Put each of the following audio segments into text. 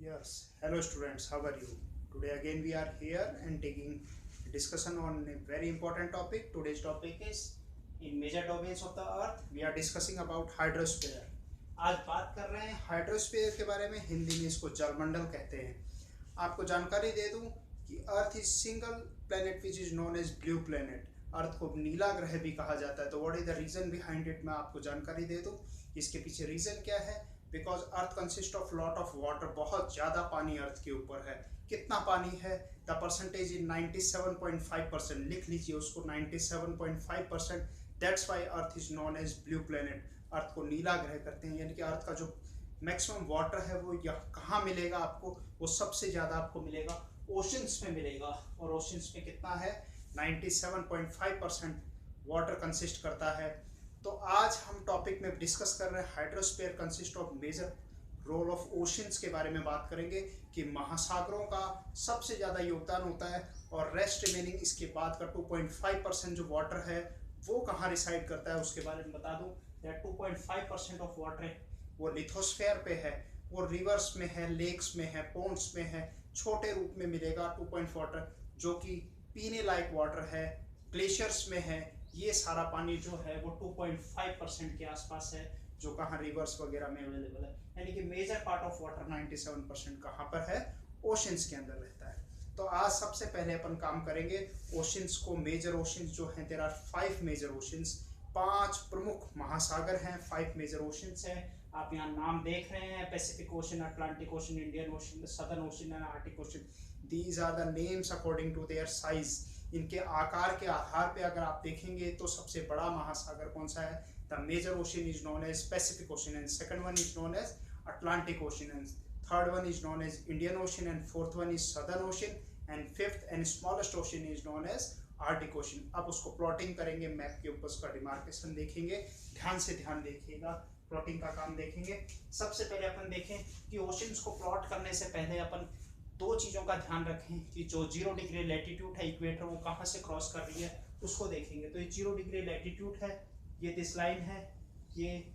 Yes, hello students, how are you? Today again we are here and taking a discussion on a very important topic. Today's topic is in major domains of the earth. We are discussing about hydrosphere. आज बात कर रहे हैं hydrosphere के बारे में, हिंदी में इसको जलमंडल कहते हैं। आपको जानकारी दे दूं कि earth is single planet which is known as blue planet. Earth को नीला ग्रह भी कहा जाता है। तो what is the reason behind it, मैं आपको जानकारी दे दूं इसके पीछे रीजन क्या है। Because earth consist of lot of water, बहुत ज़्यादा पानी अर्थ के ऊपर है। कितना पानी है? द परसेंटेज इन 97.5%, लिख लीजिए उसको 97.5%। That's why earth is known as blue planet. Earth को नीला ग्रह करते हैं, यानी कि अर्थ का जो मैक्सिमम वाटर है वो कहाँ मिलेगा आपको? वो सबसे ज़्यादा आपको मिलेगा ओशंस में मिलेगा। और ओशंस में कितना है? 97.5% वाटर कंसिस्ट करता है। तो आज हम टॉपिक में डिस्कस कर रहे हैं hydrosphere consist of major role of oceans के बारे में बात करेंगे कि महासागरों का सबसे ज़्यादा योगदान होता है। और रेस्ट रिमेनिंग इसके बाद का 2.5% जो वाटर है वो कहाँ रिसाइड करता है उसके बारे में बता दूं। 2.5% ऑफ वाटर वो लिथोस्फेयर पे है, वो रिवर्स में है, लेक्स में है, पोन्ड्स में है, छोटे रूप में मिलेगा 2. वाटर जो कि पीने लायक वाटर है, ग्लेशियर्स में है। ये सारा पानी जो है वो 2.5% के आसपास है, जो कहाँ रिवर्स वगैरह में अवेलेबल है। यानी कि मेजर पार्ट ऑफ वाटर 97% कहाँ पर है? ओशंस के अंदर रहता है। तो आज सबसे पहले अपन काम करेंगे ओशंस को। मेजर ओशंस जो हैं, देयर आर 5 मेजर ओशंस, 5 प्रमुख महासागर हैं, 5 मेजर ओशंस हैं। आप यहाँ नाम देख रहे हैं, Pacific Ocean, Atlantic Ocean, Indian Ocean, Southern Ocean and Arctic Ocean. These are the names according to their size. इनके आकार के आधार पे अगर आप देखेंगे तो सबसे बड़ा महासागर कौन सा है? The major ocean is known as Pacific Ocean, and second one is known as Atlantic Ocean, and third one is known as Indian Ocean, and fourth one is Southern Ocean, and fifth and smallest ocean is known as Arctic Ocean. अब उसको plotting करेंगे, map के ऊपर उसका demarcation देखेंगे। ध्यान से ध्यान देखिएगा, प्लॉटिंग का काम देखेंगे। सबसे पहले अपन देखें कि ओशंस को प्लॉट करने से पहले अपन 2 चीज़ों का ध्यान रखें कि जो 0 डिग्री लैटिट्यूड है, इक्वेटर, वो कहाँ से क्रॉस कर रही है उसको देखेंगे। तो ये 0 डिग्री लैटिट्यूड है, ये दिस लाइन है, ये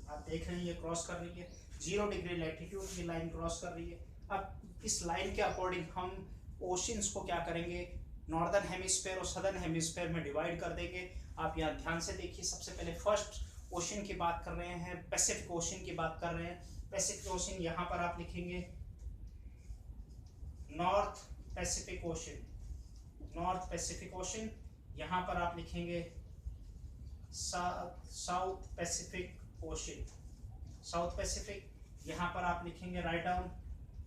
आप देख रहे हैं ये क्रॉस कर रही है 0 डिग्री लैटिट्यूड, ये लाइन क्रॉस कर रही है। अब इस लाइन के अकॉर्डिंग हम ओशंस को क्या करेंगे? नॉर्दर्न हेमिस्फेयर और सदर्न हेमिस्फेयर में डिवाइड कर देंगे। आप यहाँ ध्यान से देखिए। सबसे पहले फर्स्ट ओशन की बात कर रहे हैं, पैसिफिक ओशन की बात कर रहे हैं। पैसिफिक ओशन यहाँ पर आप लिखेंगे north Pacific ocean, north Pacific ocean. यहाँ पर आप लिखेंगे south Pacific Ocean, South Pacific. यहाँ पर आप लिखेंगे write down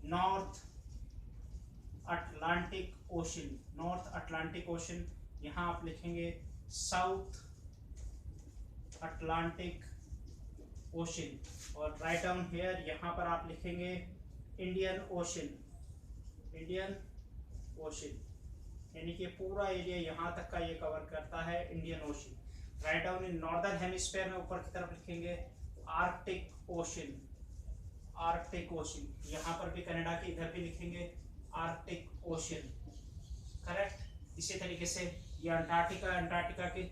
north Atlantic ocean, north Atlantic ocean. यहाँ आप लिखेंगे साउथ अटलांटिक ओशन, और राइट डाउन हियर यहाँ पर आप लिखेंगे इंडियन ओशन, इंडियन ओशन। यानी कि पूरा एरिया यहाँ तक का ये कवर करता है Indian ocean. Write down in northern hemisphere में ऊपर की तरफ लिखेंगे आर्कटिक ओशन, आर्कटिक ओशन। यहाँ पर भी कनाडा के इधर भी लिखेंगे आर्कटिक ओशन, करेक्ट। इसी तरीके से ये अंटार्कटिका, अंटार्कटिका के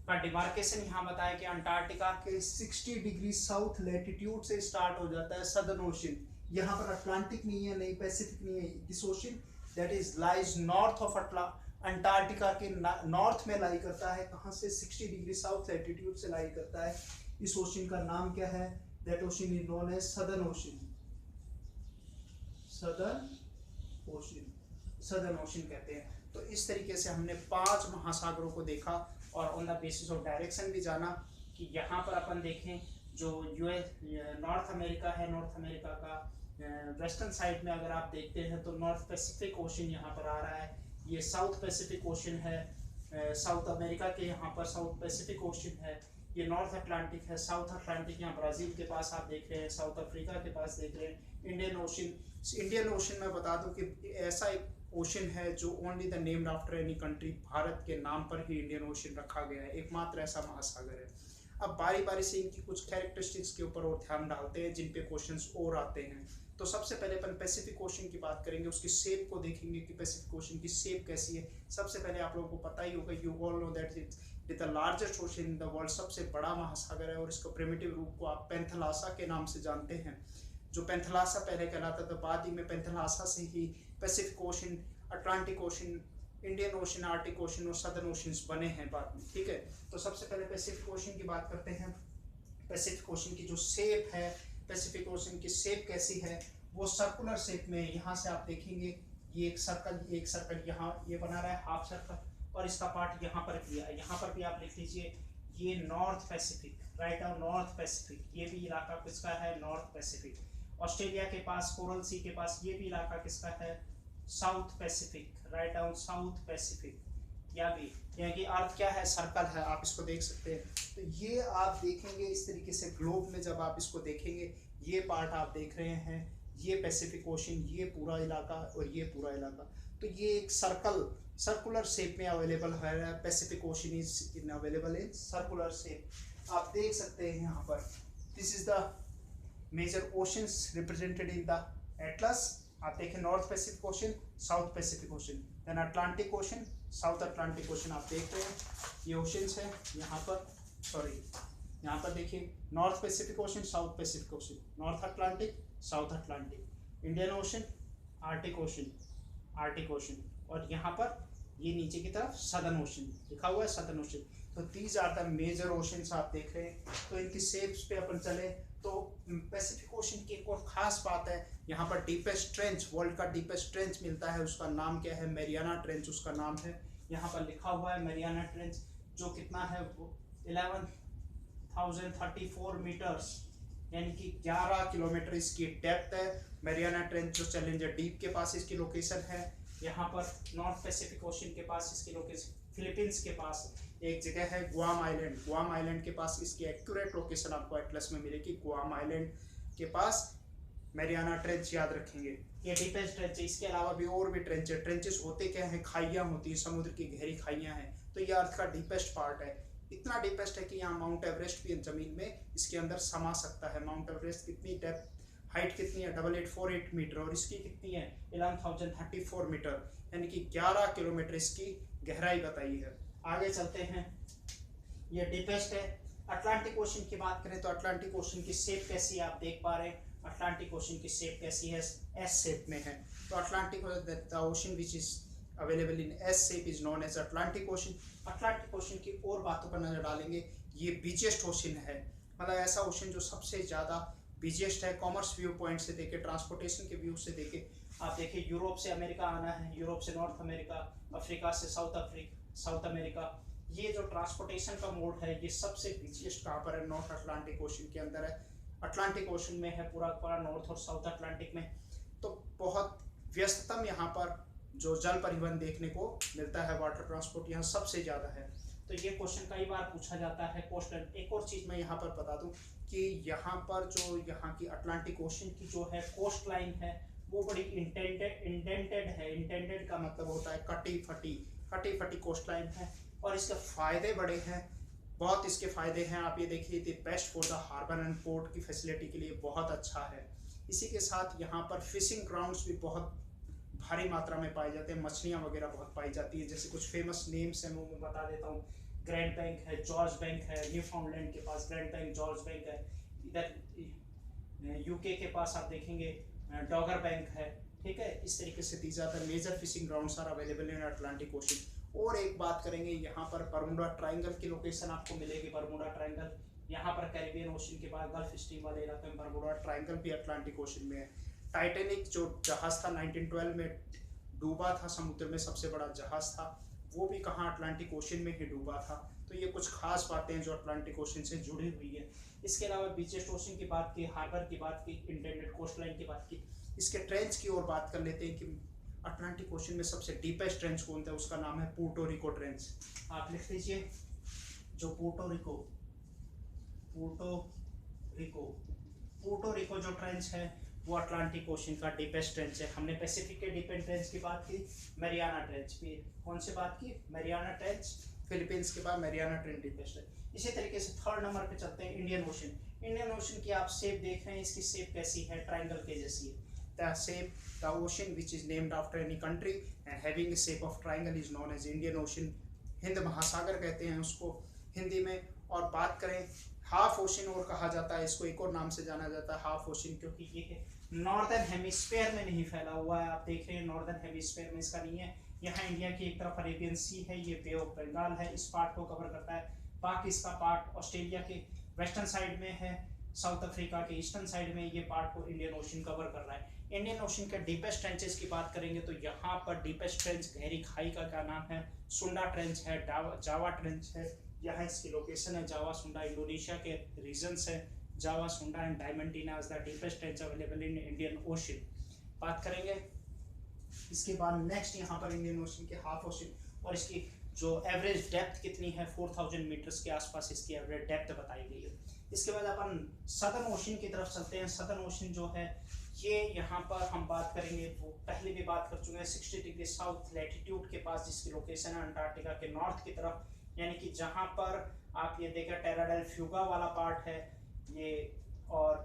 का डिमार्केशन यहाँ बताया कि अंटार्कटिका के 60 डिग्री साउथ लैटिट्यूड से स्टार्ट हो जाता है सदर्न ओशन। यहाँ पर अटलांटिक नहीं है, नहीं पैसिफिक नहीं है। This ocean that is lies north of Antarctica के नॉर्थ में लाई करता है। कहाँ से? 60 डिग्री साउथ लैटिट्यूड से लाई करता है। इस ओशन का नाम क्या है? That ocean is known as Southern Ocean, Southern Ocean, Southern Ocean कहते हैं। तो इस तरीके से हमने 5 महासागरों को देखा और on the basis of direction भी जाना कि यहाँ पर अपन देखें जो यूएस नॉर्थ अमेरिका है, नॉर्थ अमेरिका का वेस्टर्न साइड में अगर आप देखते हैं तो नॉर्थ पैसिफिक ओशन यहाँ पर आ रहा है। ये साउथ पैसिफिक ओशन है, साउथ अमेरिका के यहाँ पर साउथ पैसिफिक ओशन है। ये नॉर्थ अटलांटिक है, साउथ अटलांटिक यहाँ ब्राज़ील के पास आप देख रहे हैं, साउथ अफ्रीका के पास देख रहे हैं। इंडियन ओशन, इंडियन ओशन में बता दूं कि ऐसा एक ओशन है जो only the named after any country, Bharat के नाम पर ही इंडियन ओशन रखा गया है, एकमात्र ऐसा महासागर है। अब बारी बारी से इनकी कुछ कैरेक्टरिस्टिक्स के ऊपर और ध्यान डालते हैं जिन पे क्वेश्चंस और आते हैं। तो सबसे पहले अपन पैसिफिक ओशन की बात करेंगे, उसकी शेप को देखेंगे कि पैसिफिक ओशन की शेप कैसी है। सबसे पहले आप लोगों को पता ही होगा, you all know that it the largest ocean in the world, सबसे बड़ा महासागर है और इसका प्रिमिटिव रूप को आप पेंथलासा के नाम से जानते हैं। जो पेंथलासा पहले कहलाता था, बाद ही में पेंथलासा से ही Pacific Ocean, Atlantic Ocean, Indian Ocean, Arctic Ocean और सदर्न ओशंस बने हैं बाद में। ठीक है, तो सबसे पहले पैसिफिक ओशन की बात करते हैं। पैसिफिक ओशन की जो शेप है, पैसिफिक ओशन की शेप कैसी है, वो सर्कुलर शेप में। यहाँ से आप देखेंगे ये एक सर्कल यहाँ ये बना रहा है हाफ सर्कल, और इसका पार्ट यहाँ पर किया है। यहाँ पर भी आप लिख लीजिए ये north Pacific, write down north Pacific, ये भी इलाका किसका है, नॉर्थ पैसिफिक। ऑस्ट्रेलिया के पास कोरल सी के पास ये भी इलाका किसका है, south Pacific, write down south Pacific. या भी क्योंकि अर्थ क्या है, सर्कल है, आप इसको देख सकते हैं। तो ये आप देखेंगे इस तरीके से ग्लोब में, जब आप इसको देखेंगे ये पार्ट आप देख रहे हैं, ये पैसिफिक ओशन, ये पूरा इलाका और ये पूरा इलाका, तो ये एक सर्कुलर शेप में अवेलेबल है। Pacific Ocean is in available in circular shape. आप देख सकते हैं यहाँ पर, this is the major oceans represented in the atlas. आप देखें North Pacific Ocean, South Pacific Ocean, then Atlantic Ocean, South Atlantic Ocean. आप देख रहे हैं ये ओशंस है यहाँ पर, सॉरी यहाँ पर देखिए north Pacific Ocean, South Pacific ocean, north Atlantic, south Atlantic, Indian Ocean, Arctic Ocean, Arctic Ocean, और यहाँ पर ये नीचे की तरफ सदर्न ओशन लिखा हुआ है, सदर्न ओशन। तो these are the major oceans आप देख रहे हैं। तो इनकी शेप्स पे अपन चले तो पैसिफिक ओशन की एक और खास बात है, यहाँ पर डीपेस्ट ट्रेंच, वर्ल्ड का डीपेस्ट ट्रेंच मिलता है, उसका नाम क्या है, मैरियाना ट्रेंच उसका नाम है। यहाँ पर लिखा हुआ है मैरियाना ट्रेंच, जो कितना है, 11,034 मीटर्स, यानी कि 11 किलोमीटर इसकी डेप्थ है। मैरियाना ट्रेंच जो चैलेंजर डीप के पास इसकी लोकेशन है। यहाँ पर नॉर्थ पैसिफिक ओशन के पास इसकी लोकेशन, फिलीपींस के पास एक जगह है गुआम आइलैंड, गुआम आइलैंड के पास इसकी एक्यूरेट लोकेशन आपको एटलस में मिलेगी। गुआम आइलैंड के पास मैरियाना ट्रेंच, याद रखेंगे ये डीपेस्ट ट्रेंच है। इसके अलावा भी और भी ट्रेंच है। ट्रेंचेस होते क्या हैं, खाइयाँ होती हैं, समुद्र की गहरी खाइयाँ हैं। तो ये अर्थ का डीपेस्ट पार्ट है, इतना डीपेस्ट है कि यहाँ माउंट एवरेस्ट भी जमीन में इसके अंदर समा सकता है। माउंट एवरेस्ट कितनी डेप्थ, हाइट कितनी है, 8848 मीटर, और इसकी कितनी है, 11,034 मीटर, यानी कि 11 किलोमीटर इसकी गहराई बताई है। आगे चलते हैं, ये डीपेस्ट है। अटलांटिक ओशन की बात करें तो अटलांटिक ओशन की शेप कैसी है, आप देख पा रहे हैं अटलांटिक ओशन की शेप कैसी है, एस शेप में है। तो Atlantic Ocean which is available in S shape is known as Atlantic Ocean. Atlantic Ocean की और बातों पर नजर डालेंगे, ये बिजेस्ट ओशन है, मतलब ऐसा ओशन जो सबसे ज़्यादा बिजेस्ट है। कॉमर्स व्यू पॉइंट से देखे, ट्रांसपोर्टेशन के व्यू से देखे, आप देखिए यूरोप से अमेरिका आना है, यूरोप से नॉर्थ अमेरिका, अफ्रीका से साउथ अमेरिका, ये जो ट्रांसपोर्टेशन का मोड है ये सबसे बिजीएस्ट कहाँ पर है, नॉर्थ अटलांटिक ओशन के अंदर है। अटलांटिक ओशन में है पूरा पूरा नॉर्थ और साउथ अटलांटिक में। तो बहुत व्यस्ततम यहाँ पर जो जल परिवहन देखने को मिलता है, वाटर ट्रांसपोर्ट यहाँ सबसे ज़्यादा है। तो ये क्वेश्चन कई बार पूछा जाता है कोस्टल। एक और चीज़ मैं यहाँ पर बता दूँ कि यहाँ पर जो यहाँ की अटलांटिक ओशन की जो है कोस्ट लाइन है वो बड़ी इंडेंटेड है। इंडेंटेड का मतलब होता है कटी फटी कोस्ट लाइन है, और इसके फायदे बड़े हैं, बहुत इसके फायदे हैं। आप ये देखिए, the best for the harbour and port की फैसिलिटी के लिए बहुत अच्छा है। इसी के साथ यहाँ पर फिशिंग ग्राउंड्स भी बहुत भारी मात्रा में पाए जाते हैं, मछलियाँ वगैरह बहुत पाई जाती हैं। जैसे कुछ फेमस नेम्स हैं वो मैं बता देता हूँ, ग्रैंड बैंक है, जॉर्ज बैंक है, न्यूफाउंडलैंड के पास ग्रैंड बैंक, जॉर्ज बैंक है। इधर यूके के पास आप देखेंगे डॉगर बैंक है। ठीक है, इस तरीके से these are the major fishing grounds are available in Atlantic Ocean. और एक बात करेंगे, यहाँ पर बरमुडा ट्रायंगल की लोकेशन आपको मिलेगी। बरमुडा ट्रायंगल यहाँ पर कैरिबियन ओशन के बाद गल्फ स्ट्रीम वाले इलाके में बरमुडा ट्रायंगल भी अटलांटिक ओशन में है। टाइटैनिक जो जहाज था 1912 में डूबा था समुद्र में, सबसे बड़ा जहाज था, वो भी कहाँ, अटलांटिक ओशन में ही डूबा था। तो ये कुछ खास बातें हैं जो अटलांटिक ओशन से जुड़ी हुई है। इसके अलावा बीचेस्ट ओशन की बात की, हार्बर की बात की, इंटेंडेड कोस्ट लाइन की बात की। इसके ट्रेंच की ओर बात कर लेते हैं कि अटलांटिक ओशन में सबसे डीपेस्ट ट्रेंच कौन था, उसका नाम है पुर्टो रिको ट्रेंच। आप लिख लीजिए, जो पुर्टो रिको जो ट्रेंच है वो अटलांटिक ओशन का डीपेस्ट ट्रेंच है। हमने पैसिफिक के डीपेस्ट ट्रेंच की बात की, मैरियाना ट्रेंच की कौन सी बात की, मैरियाना ट्रेंच, फिलीपींस के बाद मैरियाना ट्रेंच डीपेस्ट है। इसी तरीके से थर्ड नंबर पे चलते हैं, इंडियन ओशन। इंडियन ओशन की आप शेप देख रहे हैं, इसकी शेप कैसी है, ट्रायंगल के जैसी है। The ocean which is named after any country and having a shape of triangle is known as Indian Ocean। Hind महासागर कहते हैं उसको हिंदी में। और बात करें हाफ ओशन और कहा जाता है इसको, एक और नाम से जाना जाता है हाफ ओशन, क्योंकि ये नॉर्दर्न हेमिस्फेयर में नहीं फैला हुआ है। आप देख रहे हैं नॉर्दर्न हेमिस्फेयर में इसका नहीं है। यहाँ इंडिया की एक तरफ अरेबियन सी है, ये बे ऑफ बंगाल है, इस पार्ट को कवर करता है। बाकी इसका पार्ट ऑस्ट्रेलिया के वेस्टर्न साइड में है, साउथ अफ्रीका के ईस्टर्न साइड में ये पार्ट को इंडियन ओशन कवर कर रहा है। इंडियन ओशन के डीपेस्ट ट्रेंचेस की बात करेंगे तो यहाँ पर डीपेस्ट ट्रेंच गहरी खाई का क्या नाम है, सुंडा ट्रेंच है, जावा ट्रेंच है। यहाँ इसकी लोकेशन है जावा सुंडा, इंडोनेशिया के रीजन्स है Java Sunda and Diamantina is the deepest trench available in Indian Ocean. बात करेंगे इसके बाद नेक्स्ट यहाँ पर इंडियन ओशन के हाफ ओशन, और इसकी जो एवरेज डेप्थ कितनी है 4000 मीटर्स के आसपास इसकी एवरेज डेप्थ बताई गई है। इसके बाद अपन सदर्न ओशन की तरफ चलते हैं। सदर्न ओशन जो है ये यहाँ पर हम बात करेंगे, वो पहले भी बात कर चुके हैं, 60 डिग्री साउथ लैटिट्यूड के पास जिसकी लोकेशन है अंटार्कटिका के नॉर्थ की तरफ, यानी कि जहाँ पर आप ये देखें टेरा डेल फ्यूगा वाला पार्ट है ये, और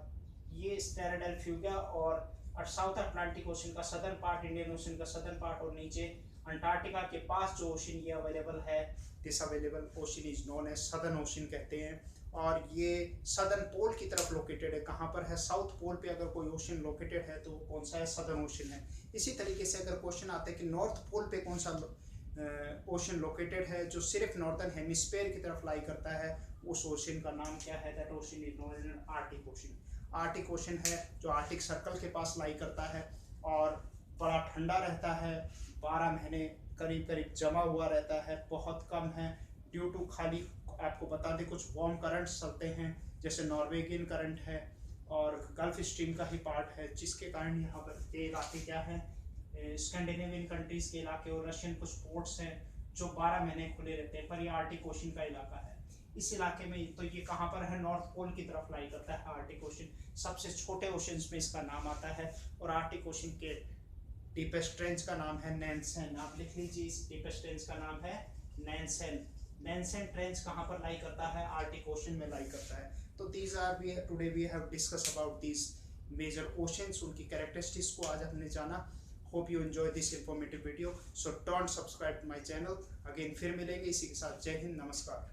ये टेरा डेल फ्यूगा और साउथ अटलांटिक ओशन का सदर्न पार्ट, इंडियन ओशन का सदर्न पार्ट, और नीचे अंटार्कटिका के पास जो ओशन ये अवेलेबल है, this available ocean is known as Southern Ocean कहते हैं। और ये सदर्न पोल की तरफ लोकेटेड है। कहाँ पर है? साउथ पोल पे अगर कोई ओशन लोकेटेड है तो वो कौन सा है? सदर्न ओशन है। इसी तरीके से अगर क्वेश्चन आता है कि नॉर्थ पोल पे कौन सा ओशन लोकेटेड है जो सिर्फ नॉर्दर्न हेमिस्फीयर की तरफ लाई करता है, उस ओशन का नाम क्या है? That ocean is known as Arctic Ocean. Arctic Ocean है जो आर्टिक सर्कल के पास लाई करता है और बड़ा ठंडा रहता है, 12 महीने करीब करीब जमा हुआ रहता है, बहुत कम है ड्यू टू खाली आपको बता दें कुछ वार्म करंट्स चलते हैं जैसे नॉर्वेगियन करंट है और गल्फ स्ट्रीम का ही पार्ट है, जिसके कारण यहाँ पर के इलाके क्या है, स्कैंडिनेवियन कंट्रीज के इलाके और रशियन कुछ पोर्ट्स हैं जो 12 महीने खुले रहते हैं, पर ये आर्टिक ओशन का इलाका है। इस इलाके में तो ये कहाँ पर है? नॉर्थ पोल की तरफ लाई करता है आर्टिक ओशन। सबसे छोटे ओशंस में इसका नाम आता है, और आर्टिक ओशन के डीपेस्ट ट्रेंच का नाम है नैनसेन। आप लिख लीजिए, इस डीपेस्ट ट्रेंच का नाम है नैनसेन। नैनसेन ट्रेंच कहाँ पर लाई करता है? आर्टिक ओशन में लाई करता है। तो these are we today we have discuss about these major oceans, उनकी कैरेक्टरिस्टिक्स को आज हमने जाना। Hope you enjoy this informative video, so don't subscribe to my channel. Again फिर मिलेंगे इसी के साथ। जय हिंद, नमस्कार।